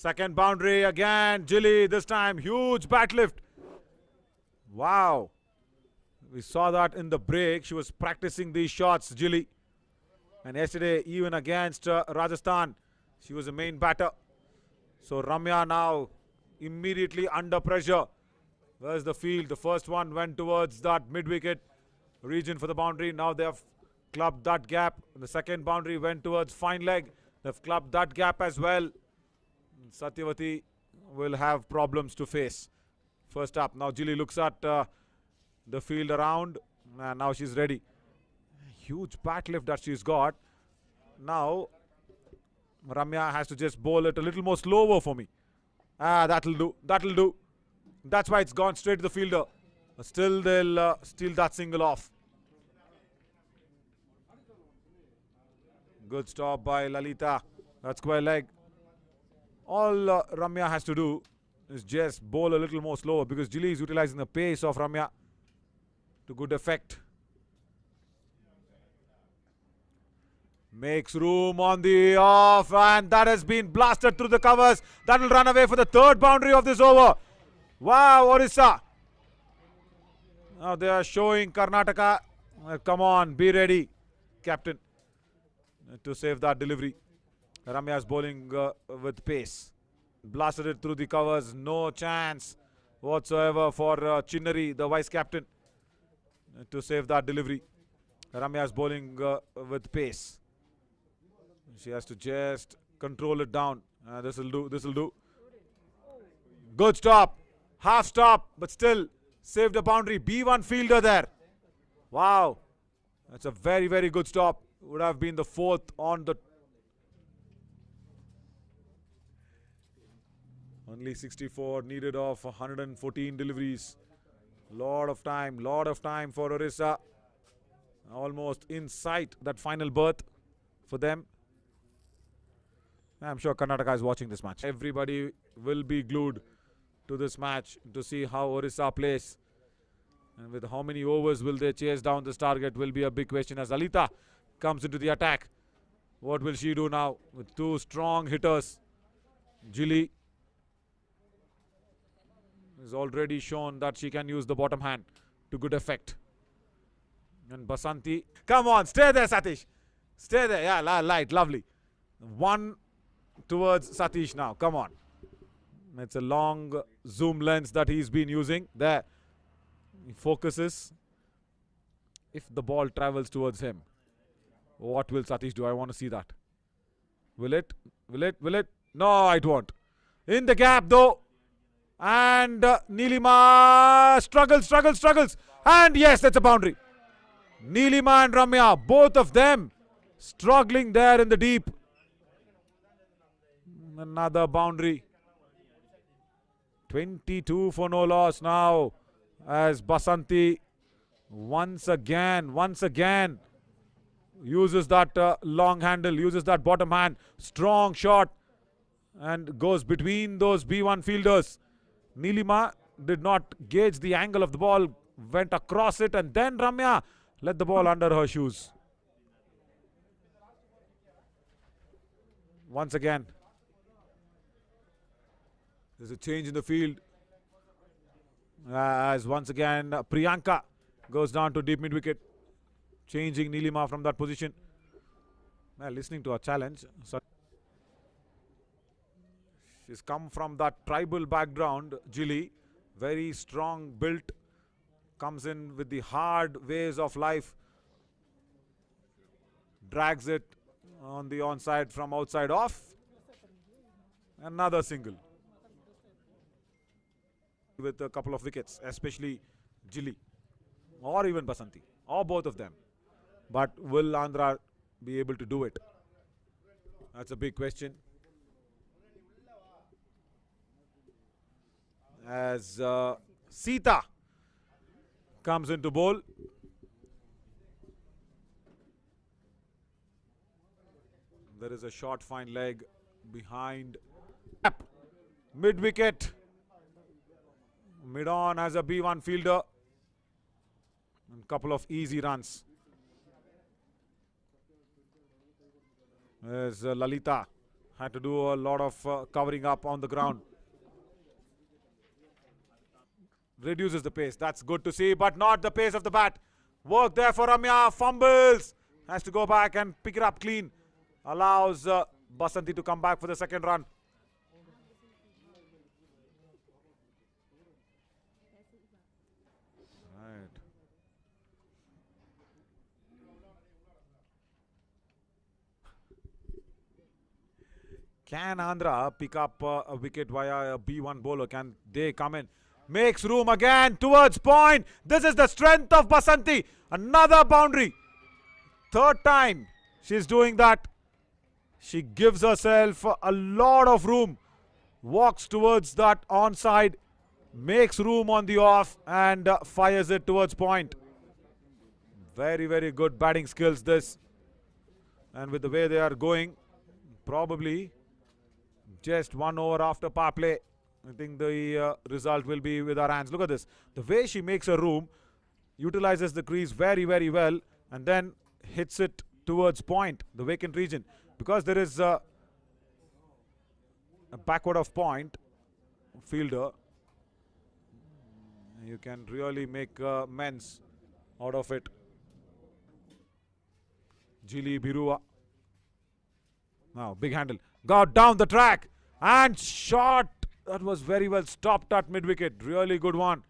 Second boundary again. Gilly this time. Huge bat lift. Wow. We saw that in the break. She was practicing these shots, Gilly. And yesterday, even against Rajasthan, she was a main batter. So Ramya now immediately under pressure. Where's the field? The first one went towards that mid-wicket region for the boundary. Now they have clubbed that gap. The second boundary went towards fine leg. They've clubbed that gap as well. Satyavati will have problems to face. First up, now Gilly looks at the field around. And now she's ready. Huge bat lift that she's got. Now Ramya has to just bowl it a little more slower for me. That'll do. That'll do. That's why it's gone straight to the fielder. But still they'll steal that single off. Good stop by Lalita. That's square leg. All Ramya has to do is just bowl a little more slower, because Gilly is utilizing the pace of Ramya to good effect. Makes room on the off, and that has been blasted through the covers. That will run away for the third boundary of this over. Wow, Odisha. Now they are showing Karnataka. Come on, be ready, captain, to save that delivery. Ramya is bowling with pace. Blasted it through the covers. No chance whatsoever for Chinnari, the vice captain, to save that delivery. Ramya is bowling with pace. She has to just control it down. This will do. This will do. Good stop. Half stop, but still saved a boundary. B1 fielder there. Wow. That's a very, very good stop. Would have been the fourth on the... Only 64 needed of 114 deliveries. Lot of time for Orissa. Almost in sight, that final berth for them. I'm sure Karnataka is watching this match. Everybody will be glued to this match to see how Orissa plays. And with how many overs will they chase down this target will be a big question, as Alita comes into the attack. What will she do now with two strong hitters? Gilly has already shown that she can use the bottom hand to good effect. And Basanti, come on, stay there, Satish. Stay there. Yeah, light, lovely. One towards Satish now. Come on. It's a long zoom lens that he's been using. There. He focuses. If the ball travels towards him, what will Satish do? I want to see that. Will it? Will it? Will it? No, it won't. In the gap though. And Neelima struggles. And yes, that's a boundary. Neelima and Ramya, both of them struggling there in the deep. Another boundary. 22 for no loss now, as Basanti once again uses that long handle, uses that bottom hand. Strong shot and goes between those B1 fielders. Neelima did not gauge the angle of the ball, went across it, and then Ramya let the ball under her shoes. Once again, there's a change in the field, as once again Priyanka goes down to deep mid-wicket, changing Neelima from that position. Listening to a challenge. So she's come from that tribal background, Gilly. Very strong built. Comes in with the hard ways of life. Drags it on the onside from outside off. Another single. With a couple of wickets, especially Gilly. Or even Basanti. Or both of them. But will Andhra be able to do it? That's a big question. As Sita comes into bowl. There is a short fine leg behind. Mid-wicket. Mid-on as a B1 fielder. And couple of easy runs. There's Lalita Had to do a lot of covering up on the ground. Reduces the pace. That's good to see, but not the pace of the bat. Work there for Ramya. Fumbles. Has to go back and pick it up clean. Allows Basanti to come back for the second run. Right. Can Andhra pick up a wicket via a B1 bowler? Can they come in? Makes room again towards point. This is the strength of Basanti. Another boundary. Third time she's doing that. She gives herself a lot of room. Walks towards that onside. Makes room on the off and fires it towards point. Very, very good batting skills this. And with the way they are going, probably just 1 over after power play. I think the result will be with our hands. Look at this. The way she makes her room, utilizes the crease very, very well, and then hits it towards point, the vacant region. Because there is a backward of point fielder, you can really make men's out of it. Jili Birua. Now, big handle. Got down the track and shot. That was very well stopped at mid-wicket. Really good one.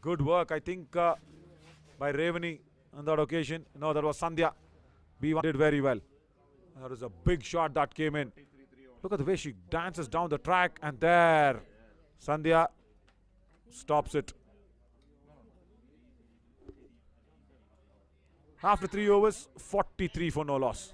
Good work, I think, by Revani on that occasion. No, that was Sandhya. B1 did very well. That was a big shot that came in. Look at the way she dances down the track, and there, Sandhya stops it. After 3 overs, 43 for no loss.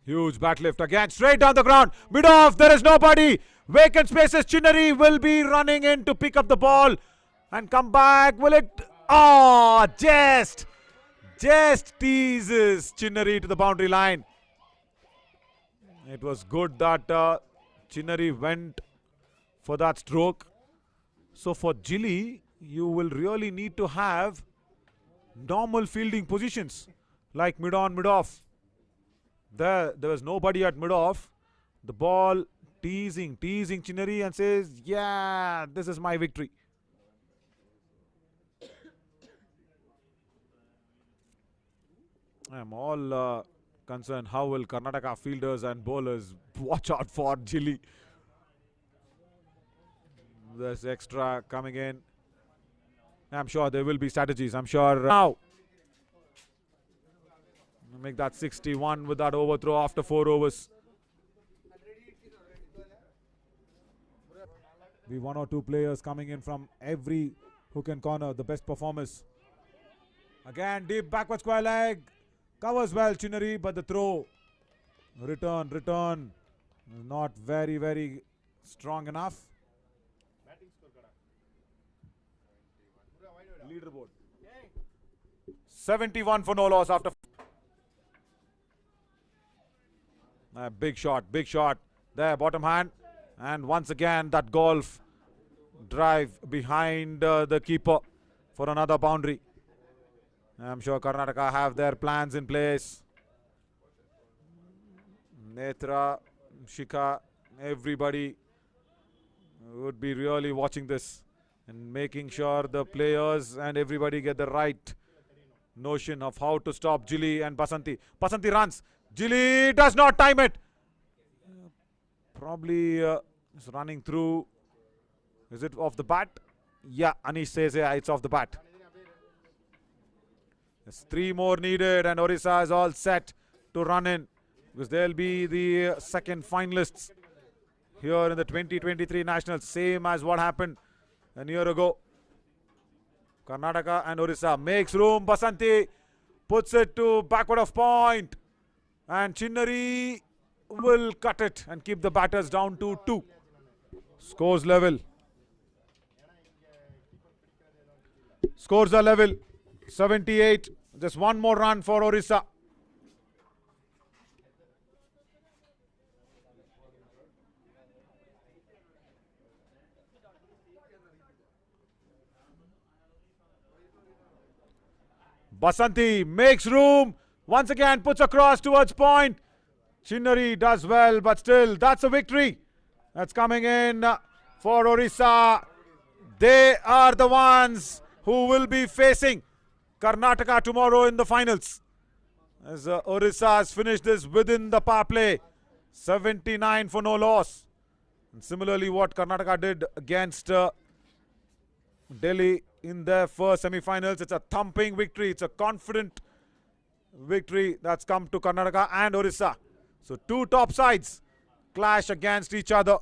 Huge bat lift again, straight down the ground. Mid off, there is nobody. Vacant spaces. Chinnari will be running in to pick up the ball and come back. Will it? Oh, just teases Chinnari to the boundary line. It was good that Chinnari went for that stroke. So for Jili, you will really need to have normal fielding positions like mid on, mid off. There was nobody at mid-off. The ball teasing Chinnari and says, yeah, this is my victory. I am all concerned how will Karnataka fielders and bowlers watch out for Jili. There's extra coming in. I'm sure there will be strategies. I'm sure now. Make that 61 with that overthrow after 4 overs. The 1 or 2 players coming in from every hook and corner, the best performers. Again, deep backward square leg. Covers well Chinnari, but the throw. Return. Not very, very strong enough. Leaderboard. 71 for no loss after. Big shot. There, bottom hand. And once again, that golf drive behind the keeper for another boundary. I'm sure Karnataka have their plans in place. Netra, Shikha, everybody would be really watching this and making sure the players and everybody get the right notion of how to stop Jili and Basanti. Basanti runs. Jili does not time it. Probably is running through. Is it off the bat? Yeah, Anish says yeah, it's off the bat. There's 3 more needed and Odisha is all set to run in because they'll be the second finalists here in the 2023 Nationals. Same as what happened a year ago. Karnataka and Odisha makes room. Basanti puts it to backward of point. And Chinnari will cut it and keep the batters down to 2. Scores level. Scores are level. 78. Just 1 more run for Odisha. Basanti makes room. Once again puts across towards point. Chinnari does well, but still, that's a victory. That's coming in for Odisha. They are the ones who will be facing Karnataka tomorrow in the finals. As Odisha has finished this within the power play. 79 for no loss. And similarly, what Karnataka did against Delhi in their first semi-finals. It's a thumping victory. It's a confident victory that's come to Karnataka and Odisha. So two top sides clash against each other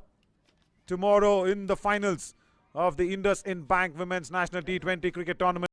tomorrow in the finals of the IndusInd Bank Women's National T20 Cricket Tournament.